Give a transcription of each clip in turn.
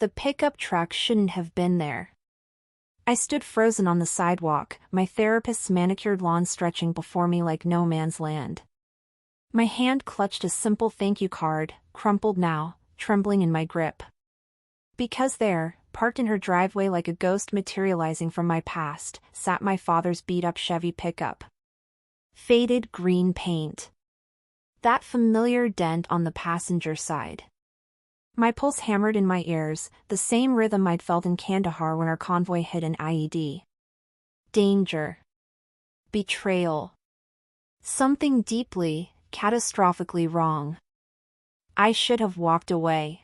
The pickup truck shouldn't have been there. I stood frozen on the sidewalk, my therapist's manicured lawn stretching before me like no man's land. My hand clutched a simple thank you card, crumpled now, trembling in my grip. Because there, parked in her driveway like a ghost materializing from my past, sat my father's beat-up Chevy pickup. Faded green paint. That familiar dent on the passenger side. My pulse hammered in my ears, the same rhythm I'd felt in Kandahar when our convoy hit an IED. Danger. Betrayal. Something deeply, catastrophically wrong. I should have walked away.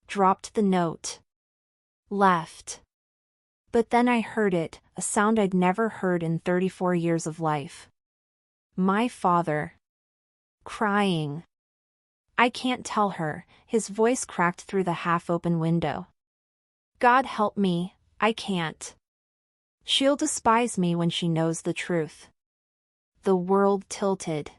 Dropped the note. Left. But then I heard it, a sound I'd never heard in 34 years of life. My father. Crying. I can't tell her, his voice cracked through the half-open window. God help me, I can't. She'll despise me when she knows the truth. The world tilted.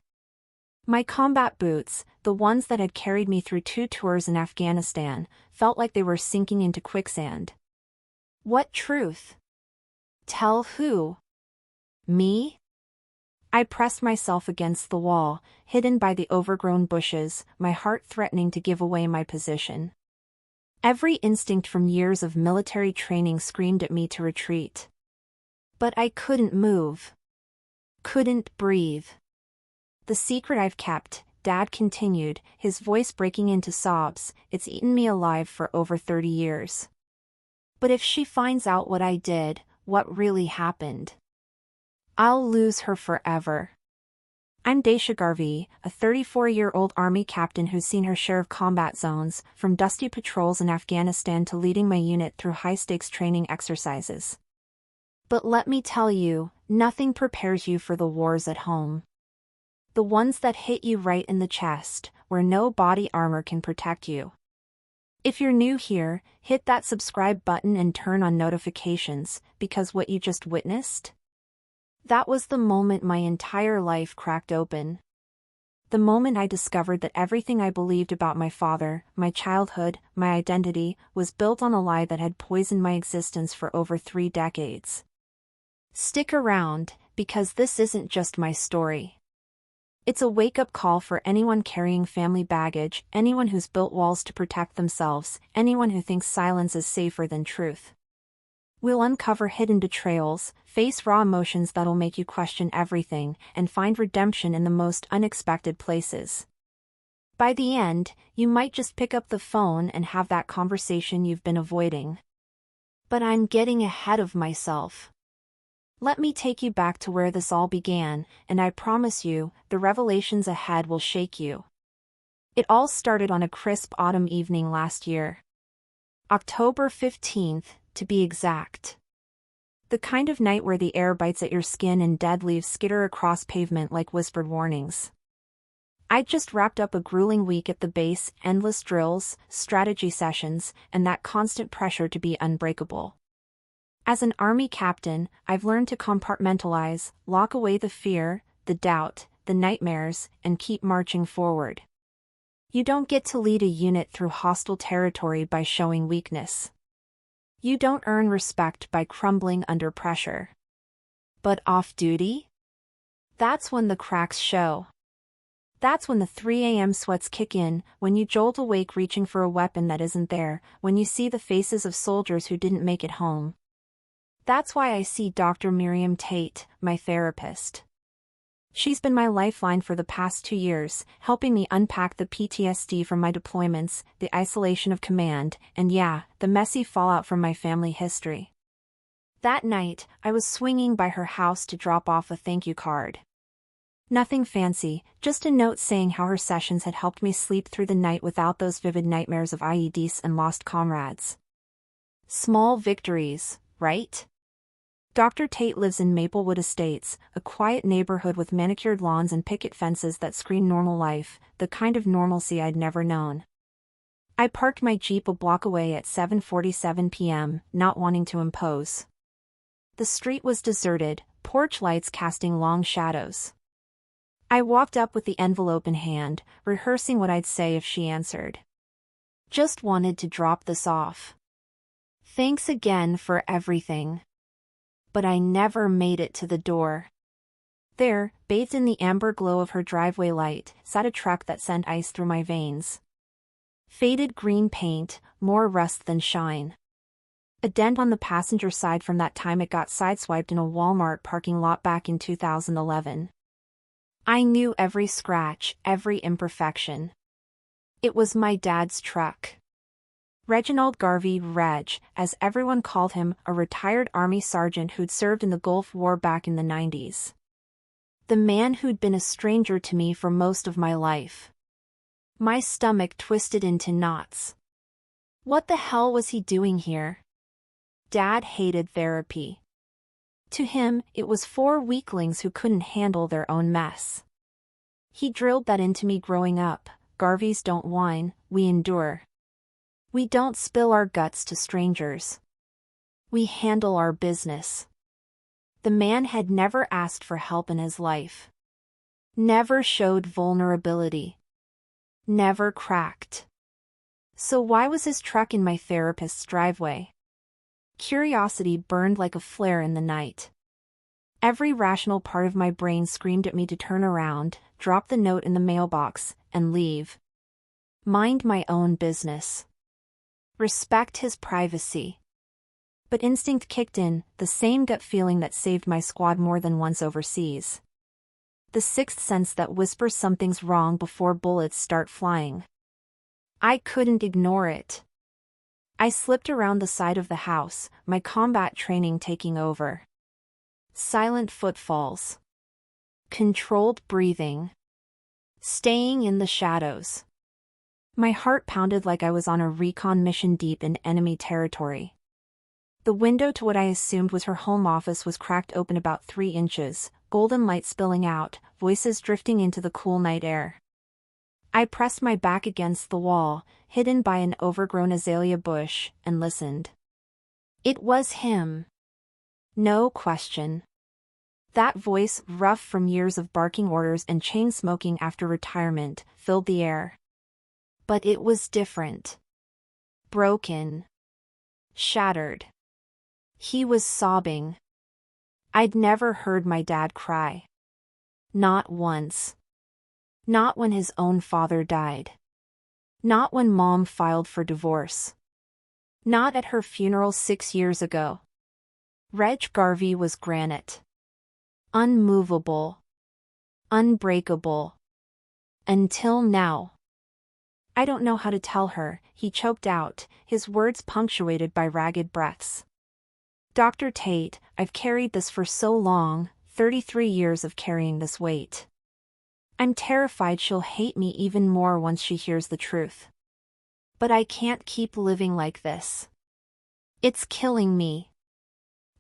My combat boots, the ones that had carried me through 2 tours in Afghanistan, felt like they were sinking into quicksand. What truth? Tell who? Me? I pressed myself against the wall, hidden by the overgrown bushes, my heart threatening to give away my position. Every instinct from years of military training screamed at me to retreat. But I couldn't move. Couldn't breathe. The secret I've kept, Dad continued, his voice breaking into sobs, it's eaten me alive for over 30 years. But if she finds out what I did, what really happened, I'll lose her forever. I'm Daisha Garvey, a 34-year-old Army captain who's seen her share of combat zones, from dusty patrols in Afghanistan to leading my unit through high-stakes training exercises. But let me tell you, nothing prepares you for the wars at home. The ones that hit you right in the chest, where no body armor can protect you. If you're new here, hit that subscribe button and turn on notifications, because what you just witnessed? That was the moment my entire life cracked open. The moment I discovered that everything I believed about my father, my childhood, my identity, was built on a lie that had poisoned my existence for over 3 decades. Stick around, because this isn't just my story. It's a wake-up call for anyone carrying family baggage, anyone who's built walls to protect themselves, anyone who thinks silence is safer than truth. We'll uncover hidden betrayals, face raw emotions that'll make you question everything, and find redemption in the most unexpected places. By the end, you might just pick up the phone and have that conversation you've been avoiding. But I'm getting ahead of myself. Let me take you back to where this all began, and I promise you, the revelations ahead will shake you. It all started on a crisp autumn evening last year. October 15th, to be exact. The kind of night where the air bites at your skin and dead leaves skitter across pavement like whispered warnings. I'd just wrapped up a grueling week at the base, endless drills, strategy sessions, and that constant pressure to be unbreakable. As an Army captain, I've learned to compartmentalize, lock away the fear, the doubt, the nightmares, and keep marching forward. You don't get to lead a unit through hostile territory by showing weakness. You don't earn respect by crumbling under pressure. But off-duty? That's when the cracks show. That's when the 3 a.m. sweats kick in, when you jolt awake reaching for a weapon that isn't there, when you see the faces of soldiers who didn't make it home. That's why I see Dr. Miriam Tate, my therapist. She's been my lifeline for the past 2 years, helping me unpack the PTSD from my deployments, the isolation of command, and yeah, the messy fallout from my family history. That night, I was swinging by her house to drop off a thank you card. Nothing fancy, just a note saying how her sessions had helped me sleep through the night without those vivid nightmares of IEDs and lost comrades. Small victories, right? Dr. Tate lives in Maplewood Estates, a quiet neighborhood with manicured lawns and picket fences that scream normal life, the kind of normalcy I'd never known. I parked my Jeep a block away at 7:47 p.m., not wanting to impose. The street was deserted, porch lights casting long shadows. I walked up with the envelope in hand, rehearsing what I'd say if she answered. Just wanted to drop this off. Thanks again for everything. But I never made it to the door. There, bathed in the amber glow of her driveway light, sat a truck that sent ice through my veins. Faded green paint, more rust than shine. A dent on the passenger side from that time it got sideswiped in a Walmart parking lot back in 2011. I knew every scratch, every imperfection. It was my dad's truck. Reginald Garvey, Reg, as everyone called him, a retired Army sergeant who'd served in the Gulf War back in the 90s. The man who'd been a stranger to me for most of my life. My stomach twisted into knots. What the hell was he doing here? Dad hated therapy. To him, it was for weaklings who couldn't handle their own mess. He drilled that into me growing up. Garveys don't whine, we endure. We don't spill our guts to strangers. We handle our business. The man had never asked for help in his life. Never showed vulnerability. Never cracked. So why was his truck in my therapist's driveway? Curiosity burned like a flare in the night. Every rational part of my brain screamed at me to turn around, drop the note in the mailbox, and leave. Mind my own business. Respect his privacy. But instinct kicked in, the same gut feeling that saved my squad more than once overseas. The sixth sense that whispers something's wrong before bullets start flying. I couldn't ignore it. I slipped around the side of the house, my combat training taking over. Silent footfalls. Controlled breathing. Staying in the shadows. My heart pounded like I was on a recon mission deep in enemy territory. The window to what I assumed was her home office was cracked open about 3 inches, golden light spilling out, voices drifting into the cool night air. I pressed my back against the wall, hidden by an overgrown azalea bush, and listened. It was him. No question. That voice, rough from years of barking orders and chain smoking after retirement, filled the air. But it was different. Broken. Shattered. He was sobbing. I'd never heard my dad cry. Not once. Not when his own father died. Not when Mom filed for divorce. Not at her funeral 6 years ago. Reg Garvey was granite. Unmovable. Unbreakable. Until now. I don't know how to tell her, he choked out, his words punctuated by ragged breaths. Dr. Tate, I've carried this for so long, 33 years of carrying this weight. I'm terrified she'll hate me even more once she hears the truth. But I can't keep living like this. It's killing me.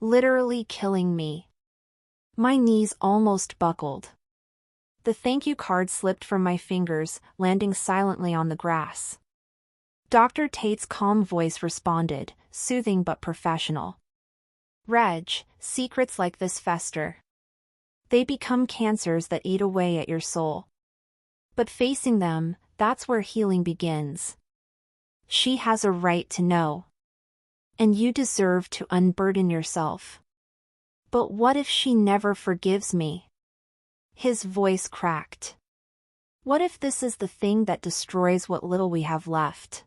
Literally killing me. My knees almost buckled. The thank you card slipped from my fingers, landing silently on the grass. Dr. Tate's calm voice responded, soothing but professional. Reg, secrets like this fester. They become cancers that eat away at your soul. But facing them, that's where healing begins. She has a right to know. And you deserve to unburden yourself. But what if she never forgives me? His voice cracked. What if this is the thing that destroys what little we have left?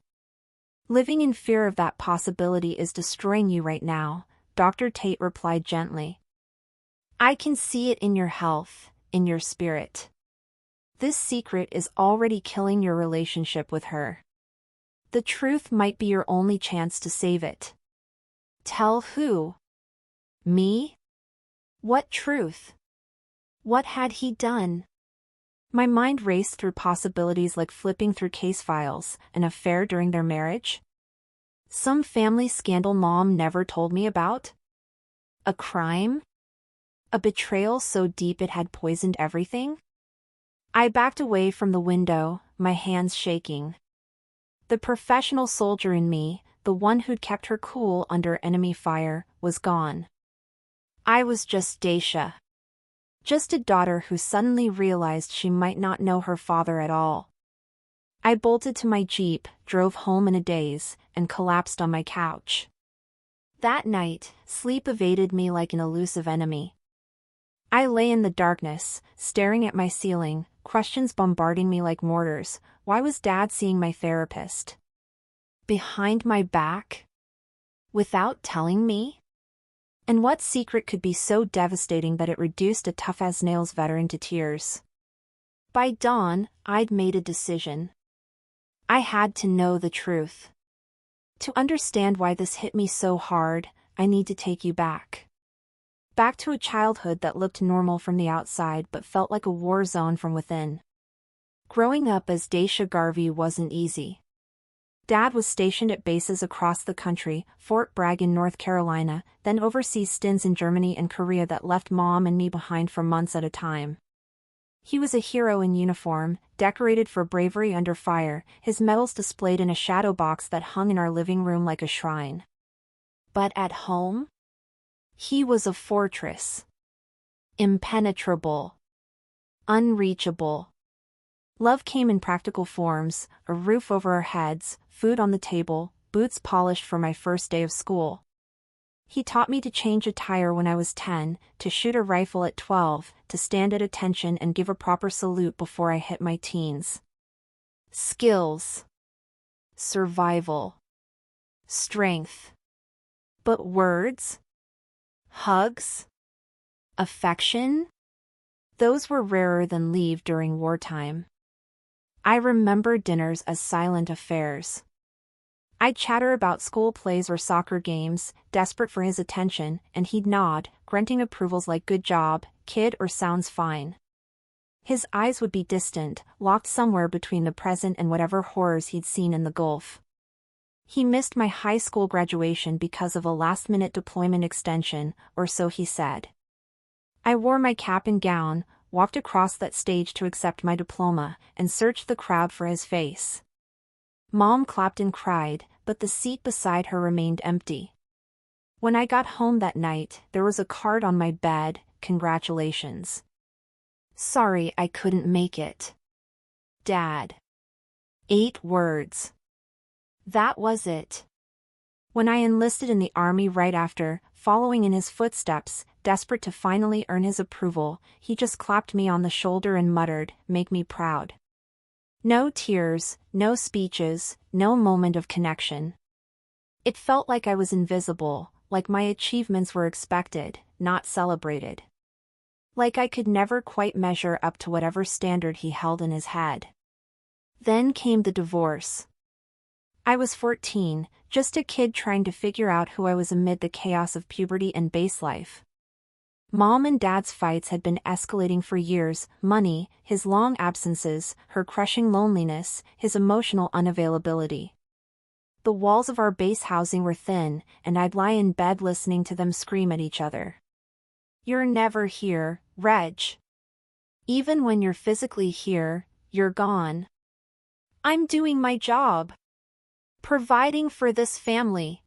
Living in fear of that possibility is destroying you right now, Dr. Tate replied gently. I can see it in your health, in your spirit. This secret is already killing your relationship with her. The truth might be your only chance to save it. Tell who? Me? What truth? What had he done? My mind raced through possibilities like flipping through case files, an affair during their marriage? Some family scandal Mom never told me about? A crime? A betrayal so deep it had poisoned everything? I backed away from the window, my hands shaking. The professional soldier in me, the one who'd kept her cool under enemy fire, was gone. I was just Daisha. Just a daughter who suddenly realized she might not know her father at all. I bolted to my Jeep, drove home in a daze, and collapsed on my couch. That night, sleep evaded me like an elusive enemy. I lay in the darkness, staring at my ceiling, questions bombarding me like mortars. Why was Dad seeing my therapist? Behind my back? Without telling me? And what secret could be so devastating that it reduced a tough-as-nails veteran to tears? By dawn, I'd made a decision. I had to know the truth. To understand why this hit me so hard, I need to take you back. Back to a childhood that looked normal from the outside but felt like a war zone from within. Growing up as Daisha Garvey wasn't easy. Dad was stationed at bases across the country, Fort Bragg in North Carolina, then overseas stints in Germany and Korea that left Mom and me behind for months at a time. He was a hero in uniform, decorated for bravery under fire, his medals displayed in a shadow box that hung in our living room like a shrine. But at home? He was a fortress. Impenetrable. Unreachable. Love came in practical forms: a roof over our heads, food on the table, boots polished for my first day of school. He taught me to change a tire when I was 10, to shoot a rifle at 12, to stand at attention and give a proper salute before I hit my teens. Skills. Survival. Strength. But words? Hugs? Affection? Those were rarer than leave during wartime. I remember dinners as silent affairs. I'd chatter about school plays or soccer games, desperate for his attention, and he'd nod, grunting approvals like "good job, kid" or "sounds fine." His eyes would be distant, locked somewhere between the present and whatever horrors he'd seen in the Gulf. He missed my high school graduation because of a last-minute deployment extension, or so he said. I wore my cap and gown, walked across that stage to accept my diploma, and searched the crowd for his face. Mom clapped and cried, but the seat beside her remained empty. When I got home that night, there was a card on my bed: "Congratulations. Sorry I couldn't make it. Dad." 8 words. That was it. When I enlisted in the Army right after, following in his footsteps, desperate to finally earn his approval, he just clapped me on the shoulder and muttered, "Make me proud." No tears, no speeches, no moment of connection. It felt like I was invisible, like my achievements were expected, not celebrated. Like I could never quite measure up to whatever standard he held in his head. Then came the divorce. I was 14, just a kid trying to figure out who I was amid the chaos of puberty and base life. Mom and Dad's fights had been escalating for years: money, his long absences, her crushing loneliness, his emotional unavailability. The walls of our base housing were thin, and I'd lie in bed listening to them scream at each other. "You're never here, Reg. Even when you're physically here, you're gone. I'm doing my job. Providing for this family.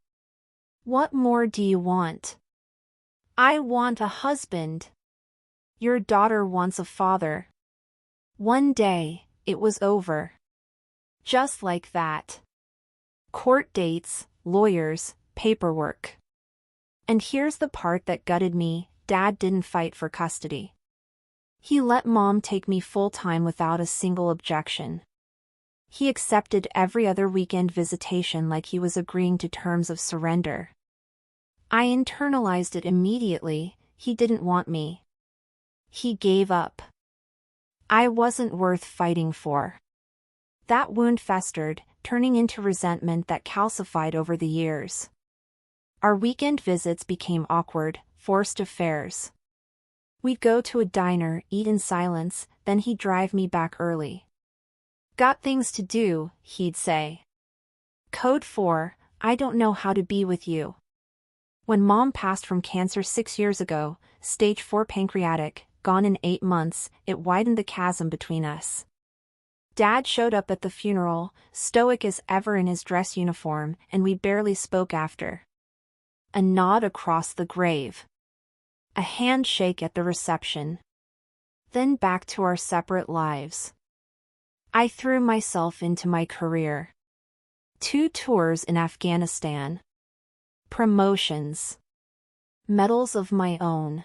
What more do you want? I want a husband. Your daughter wants a father." One day, it was over. Just like that. Court dates, lawyers, paperwork. And here's the part that gutted me: Dad didn't fight for custody. He let Mom take me full-time without a single objection. He accepted every other weekend visitation like he was agreeing to terms of surrender. I internalized it immediately: he didn't want me. He gave up. I wasn't worth fighting for. That wound festered, turning into resentment that calcified over the years. Our weekend visits became awkward, forced affairs. We'd go to a diner, eat in silence, then he'd drive me back early. "Got things to do," he'd say. Code 4, "I don't know how to be with you." When Mom passed from cancer 6 years ago, stage 4 pancreatic, gone in 8 months, it widened the chasm between us. Dad showed up at the funeral, stoic as ever in his dress uniform, and we barely spoke after. A nod across the grave. A handshake at the reception. Then back to our separate lives. I threw myself into my career. 2 tours in Afghanistan. Promotions. Medals of my own.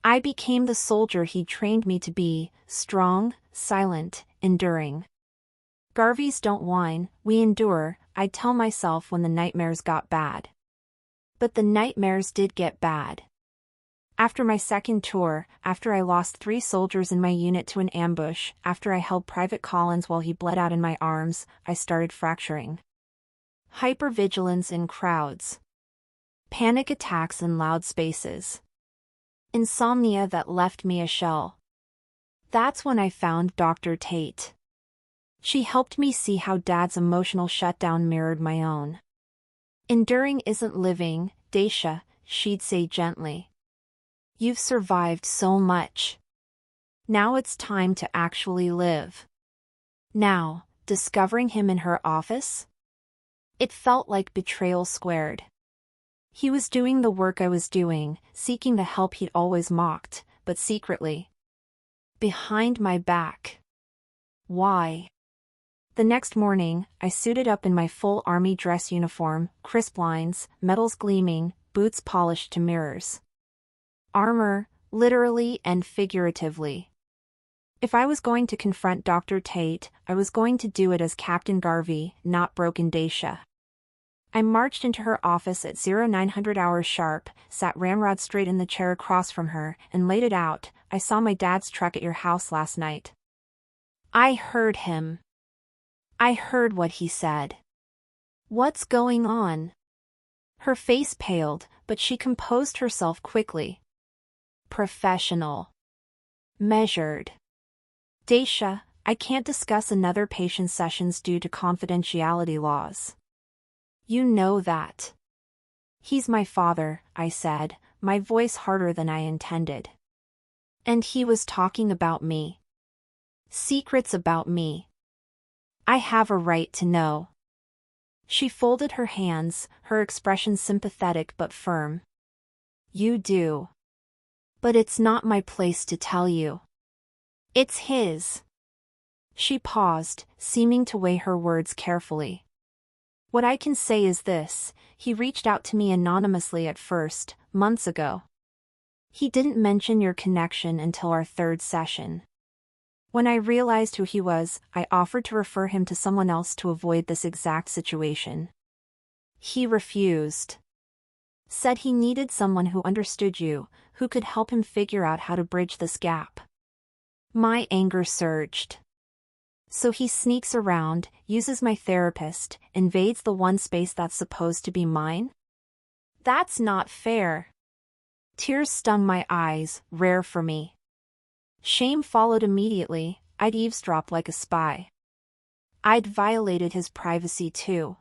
I became the soldier he trained me to be, strong, silent, enduring. Garveys don't whine, we endure, I'd tell myself when the nightmares got bad. But the nightmares did get bad. After my second tour, after I lost 3 soldiers in my unit to an ambush, after I held Private Collins while he bled out in my arms, I started fracturing. Hypervigilance in crowds. Panic attacks in loud spaces. Insomnia that left me a shell. That's when I found Dr. Tate. She helped me see how Dad's emotional shutdown mirrored my own. Enduring isn't living, Daisha, she'd say gently. You've survived so much. Now it's time to actually live. Now, discovering him in her office? It felt like betrayal squared. He was doing the work I was doing, seeking the help he'd always mocked, but secretly. Behind my back. Why? The next morning, I suited up in my full army dress uniform, crisp lines, metals gleaming, boots polished to mirrors. Armor, literally and figuratively. If I was going to confront Dr. Tate, I was going to do it as Captain Garvey, not Broken Daisha. I marched into her office at 0900 hours sharp, sat ramrod straight in the chair across from her, and laid it out. I saw my dad's truck at your house last night. I heard him. I heard what he said. What's going on? Her face paled, but she composed herself quickly. Professional. Measured. Daisha, I can't discuss another patient's sessions due to confidentiality laws. You know that. He's my father, I said, my voice harder than I intended. And he was talking about me. Secrets about me. I have a right to know. She folded her hands, her expression sympathetic but firm. You do. But it's not my place to tell you. It's his. She paused, seeming to weigh her words carefully. What I can say is this, he reached out to me anonymously at first, months ago. He didn't mention your connection until our 3rd session. When I realized who he was, I offered to refer him to someone else to avoid this exact situation. He refused. Said he needed someone who understood you, who could help him figure out how to bridge this gap. My anger surged. So he sneaks around, uses my therapist, invades the one space that's supposed to be mine? That's not fair. Tears stung my eyes, rare for me. Shame followed immediately, I'd eavesdropped like a spy. I'd violated his privacy too.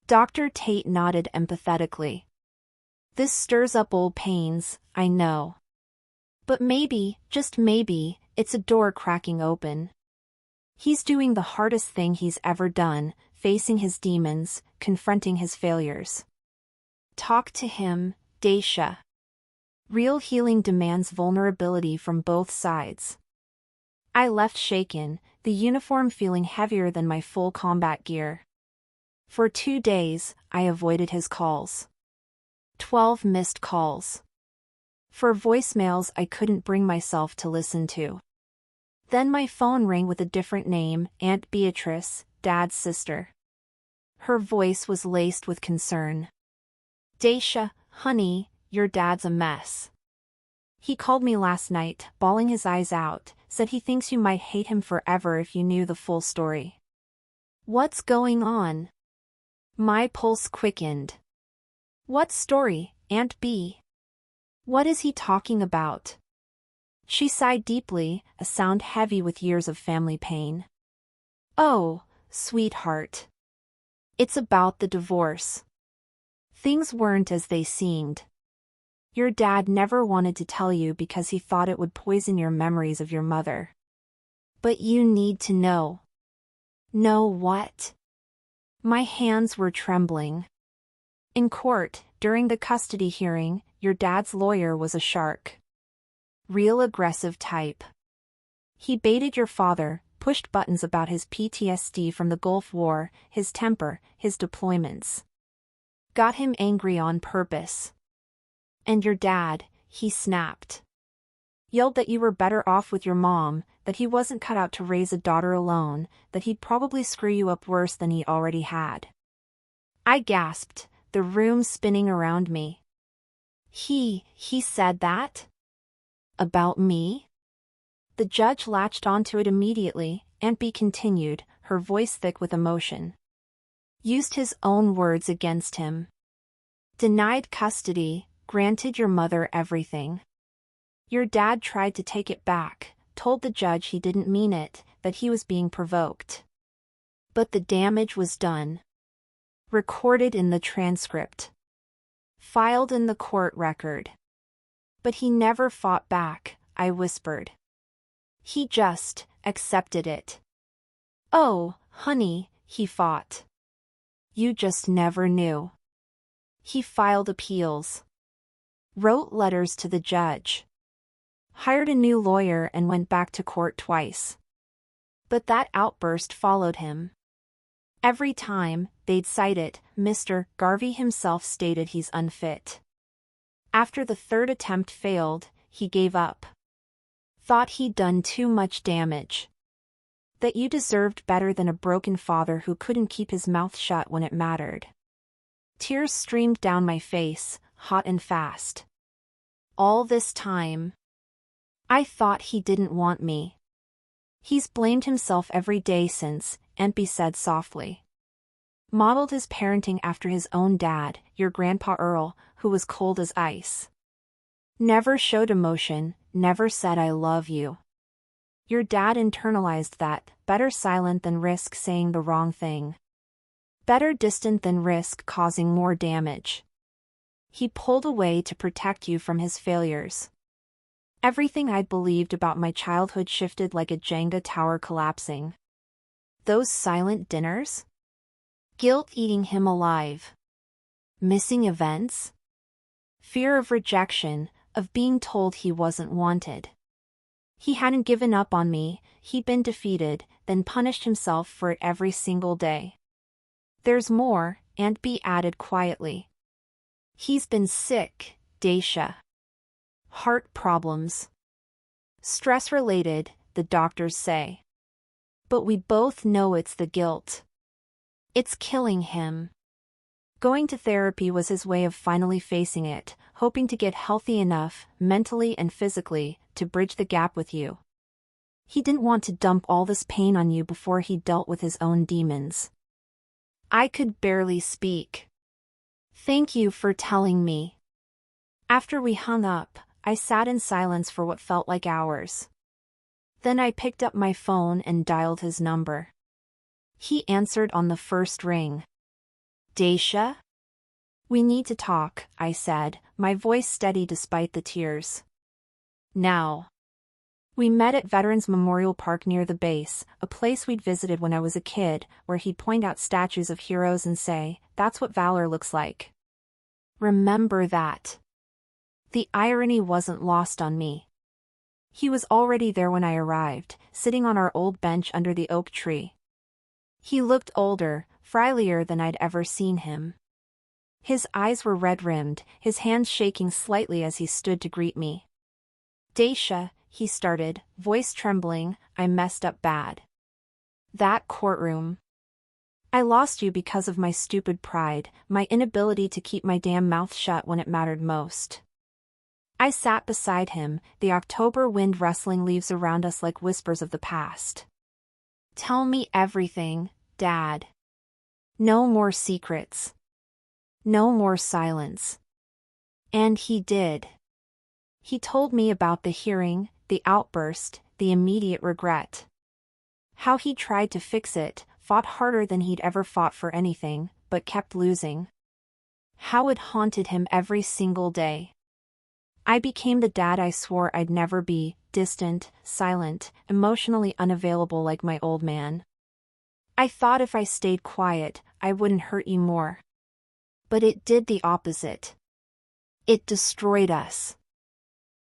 Dr. Tate nodded empathetically. This stirs up old pains, I know. But maybe, just maybe, it's a door cracking open. He's doing the hardest thing he's ever done, facing his demons, confronting his failures. Talk to him, Daisha. Real healing demands vulnerability from both sides. I left shaken, the uniform feeling heavier than my full combat gear. For 2 days, I avoided his calls. 12 missed calls. For voicemails I couldn't bring myself to listen to. Then my phone rang with a different name, Aunt Beatrice, Dad's sister. Her voice was laced with concern. Daisha, honey, your dad's a mess. He called me last night, bawling his eyes out, said he thinks you might hate him forever if you knew the full story. What's going on? My pulse quickened. What story, Aunt B? What is he talking about? She sighed deeply, a sound heavy with years of family pain. Oh, sweetheart. It's about the divorce. Things weren't as they seemed. Your dad never wanted to tell you because he thought it would poison your memories of your mother. But you need to know. Know what? My hands were trembling. In court, during the custody hearing, your dad's lawyer was a shark. Real aggressive type. He baited your father, pushed buttons about his PTSD from the Gulf War, his temper, his deployments. Got him angry on purpose. And your dad, he snapped. Yelled that you were better off with your mom, that he wasn't cut out to raise a daughter alone, that he'd probably screw you up worse than he already had. I gasped, the room spinning around me. He said that? About me? The judge latched onto it immediately, Aunt B continued, her voice thick with emotion. Used his own words against him. Denied custody, granted your mother everything. Your dad tried to take it back, told the judge he didn't mean it, that he was being provoked. But the damage was done. Recorded in the transcript. Filed in the court record. But he never fought back, I whispered. He just accepted it. Oh, honey, he fought. You just never knew. He filed appeals. Wrote letters to the judge. Hired a new lawyer and went back to court twice. But that outburst followed him. Every time they'd cite it, Mr. Garvey himself stated he's unfit. After the third attempt failed, he gave up. Thought he'd done too much damage. That you deserved better than a broken father who couldn't keep his mouth shut when it mattered. Tears streamed down my face, hot and fast. All this time, I thought he didn't want me. He's blamed himself every day since, Aunt B said softly. Modeled his parenting after his own dad, your Grandpa Earl, who was cold as ice. Never showed emotion, never said I love you. Your dad internalized that, better silent than risk saying the wrong thing. Better distant than risk causing more damage. He pulled away to protect you from his failures. Everything I'd believed about my childhood shifted like a Jenga tower collapsing. Those silent dinners? Guilt eating him alive. Missing events? Fear of rejection, of being told he wasn't wanted. He hadn't given up on me, he'd been defeated, then punished himself for it every single day. There's more, Aunt B added quietly. He's been sick, Daisha. Heart problems. Stress-related, the doctors say. But we both know it's the guilt. It's killing him. Going to therapy was his way of finally facing it, hoping to get healthy enough, mentally and physically, to bridge the gap with you. He didn't want to dump all this pain on you before he dealt with his own demons. I could barely speak. Thank you for telling me. After we hung up, I sat in silence for what felt like hours. Then I picked up my phone and dialed his number. He answered on the first ring. Daisha? We need to talk, I said, my voice steady despite the tears. Now. We met at Veterans Memorial Park near the base, a place we'd visited when I was a kid, where he'd point out statues of heroes and say, that's what valor looks like. Remember that. The irony wasn't lost on me. He was already there when I arrived, sitting on our old bench under the oak tree. He looked older, frilier than I'd ever seen him. His eyes were red-rimmed, his hands shaking slightly as he stood to greet me. Daisha, he started, voice trembling, I messed up bad. That courtroom. I lost you because of my stupid pride, my inability to keep my damn mouth shut when it mattered most. I sat beside him, the October wind rustling leaves around us like whispers of the past. Tell me everything, Dad. No more secrets. No more silence. And he did. He told me about the hearing, the outburst, the immediate regret. How he tried to fix it, fought harder than he'd ever fought for anything, but kept losing. How it haunted him every single day. I became the dad I swore I'd never be, distant, silent, emotionally unavailable like my old man. I thought if I stayed quiet, I wouldn't hurt you more. But it did the opposite. It destroyed us.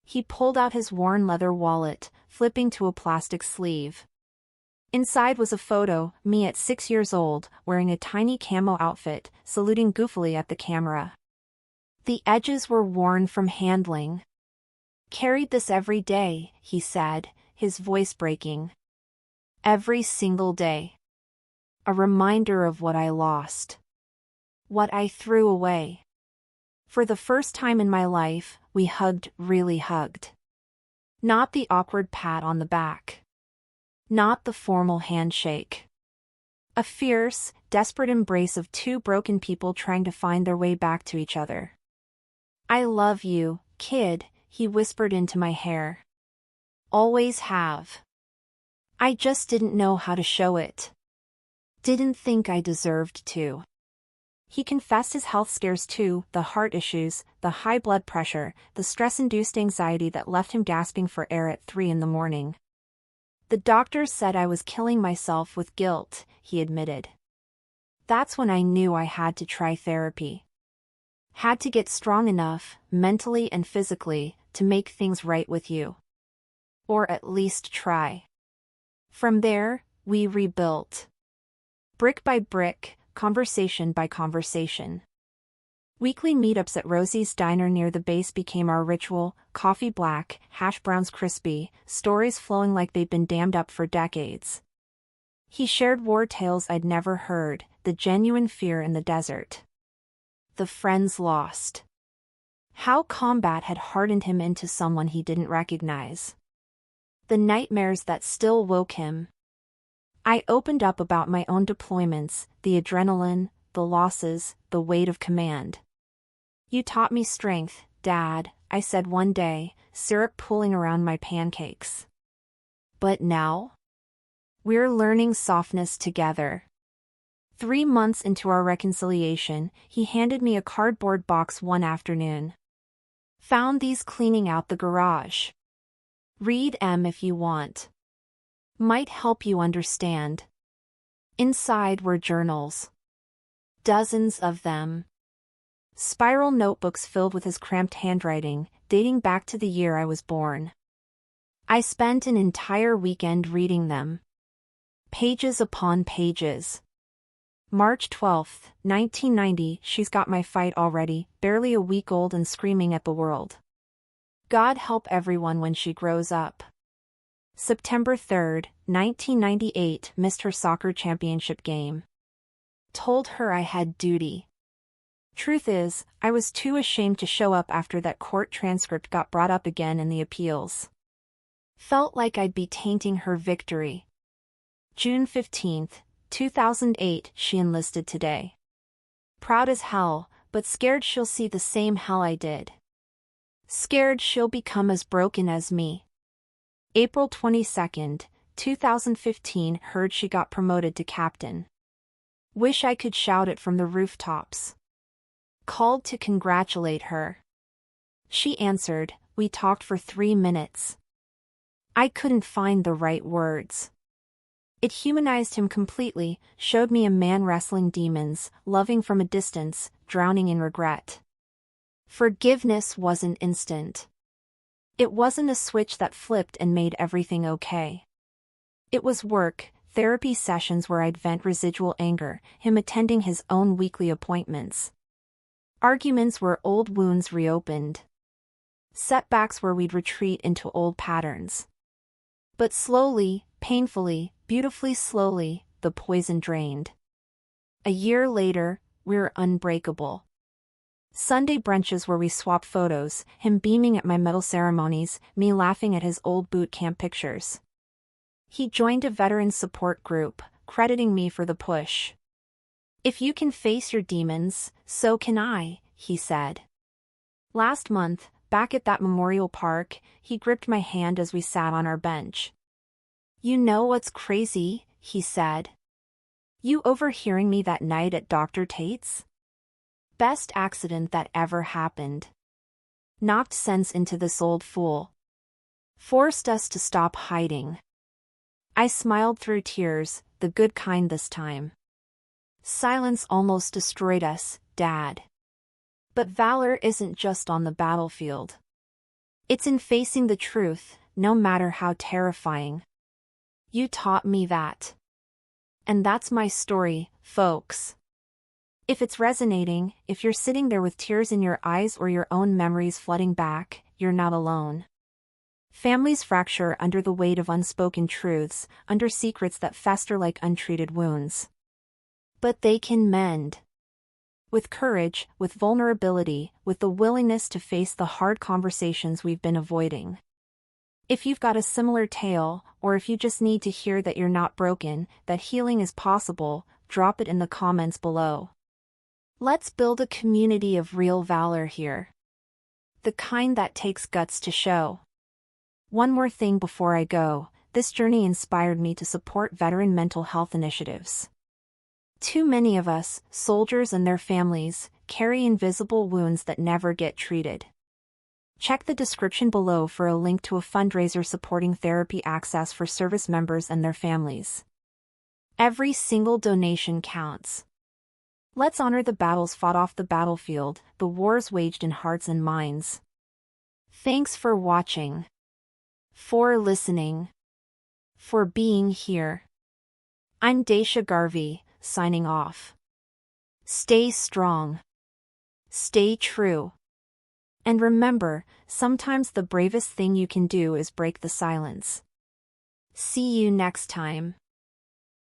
He pulled out his worn leather wallet, flipping to a plastic sleeve. Inside was a photo, me at 6 years old, wearing a tiny camo outfit, saluting goofily at the camera. The edges were worn from handling. "Carried this every day," he said, his voice breaking. "Every single day. A reminder of what I lost. What I threw away." For the first time in my life, we hugged, really hugged. Not the awkward pat on the back. Not the formal handshake. A fierce, desperate embrace of two broken people trying to find their way back to each other. "I love you, kid," he whispered into my hair. "Always have. I just didn't know how to show it. Didn't think I deserved to." He confessed his health scares too, the heart issues, the high blood pressure, the stress-induced anxiety that left him gasping for air at 3 in the morning. "The doctors said I was killing myself with guilt," he admitted. That's when I knew I had to try therapy. Had to get strong enough, mentally and physically, to make things right with you. Or at least try. From there, we rebuilt. Brick by brick, conversation by conversation. Weekly meetups at Rosie's Diner near the base became our ritual, coffee black, hash browns crispy, stories flowing like they'd been dammed up for decades. He shared war tales I'd never heard, the genuine fear in the desert. The friends lost. How combat had hardened him into someone he didn't recognize. The nightmares that still woke him. I opened up about my own deployments, the adrenaline, the losses, the weight of command. "You taught me strength, Dad," I said one day, syrup pooling around my pancakes. "But now? We're learning softness together." 3 months into our reconciliation, he handed me a cardboard box one afternoon. "Found these cleaning out the garage. Read 'em if you want. Might help you understand." Inside were journals. Dozens of them. Spiral notebooks filled with his cramped handwriting, dating back to the year I was born. I spent an entire weekend reading them. Pages upon pages. March 12, 1990, she's got my fight already, barely a week old and screaming at the world. God help everyone when she grows up. September 3, 1998, missed her soccer championship game. Told her I had duty. Truth is, I was too ashamed to show up after that court transcript got brought up again in the appeals. Felt like I'd be tainting her victory. June 15, 2008, she enlisted today. Proud as hell, but scared she'll see the same hell I did. Scared she'll become as broken as me. April 22, 2015, heard she got promoted to captain. Wish I could shout it from the rooftops. Called to congratulate her. She answered, we talked for 3 minutes. I couldn't find the right words. It humanized him completely, showed me a man wrestling demons, loving from a distance, drowning in regret. Forgiveness wasn't instant. It wasn't a switch that flipped and made everything okay. It was work, therapy sessions where I'd vent residual anger, him attending his own weekly appointments. Arguments where old wounds reopened. Setbacks where we'd retreat into old patterns. But slowly, painfully, beautifully slowly, the poison drained. A year later, we're unbreakable. Sunday brunches where we swap photos, him beaming at my medal ceremonies, me laughing at his old boot camp pictures. He joined a veteran support group, crediting me for the push. If you can face your demons, so can I, he said. Last month, back at that Memorial Park, he gripped my hand as we sat on our bench. You know what's crazy, he said. You overhearing me that night at Dr. Tate's? Best accident that ever happened. Knocked sense into this old fool. Forced us to stop hiding. I smiled through tears, the good kind this time. Silence almost destroyed us, Dad. But valor isn't just on the battlefield. It's in facing the truth, no matter how terrifying. You taught me that. And that's my story, folks. If it's resonating, if you're sitting there with tears in your eyes or your own memories flooding back, you're not alone. Families fracture under the weight of unspoken truths, under secrets that fester like untreated wounds. But they can mend. With courage, with vulnerability, with the willingness to face the hard conversations we've been avoiding. If you've got a similar tale, or if you just need to hear that you're not broken, that healing is possible, drop it in the comments below. Let's build a community of real valor here. The kind that takes guts to show. One more thing before I go, this journey inspired me to support veteran mental health initiatives. Too many of us, soldiers and their families, carry invisible wounds that never get treated. Check the description below for a link to a fundraiser supporting therapy access for service members and their families. Every single donation counts. Let's honor the battles fought off the battlefield, the wars waged in hearts and minds. Thanks for watching. For listening. For being here. I'm Daisha Garvey, signing off. Stay strong. Stay true. And remember, sometimes the bravest thing you can do is break the silence. See you next time.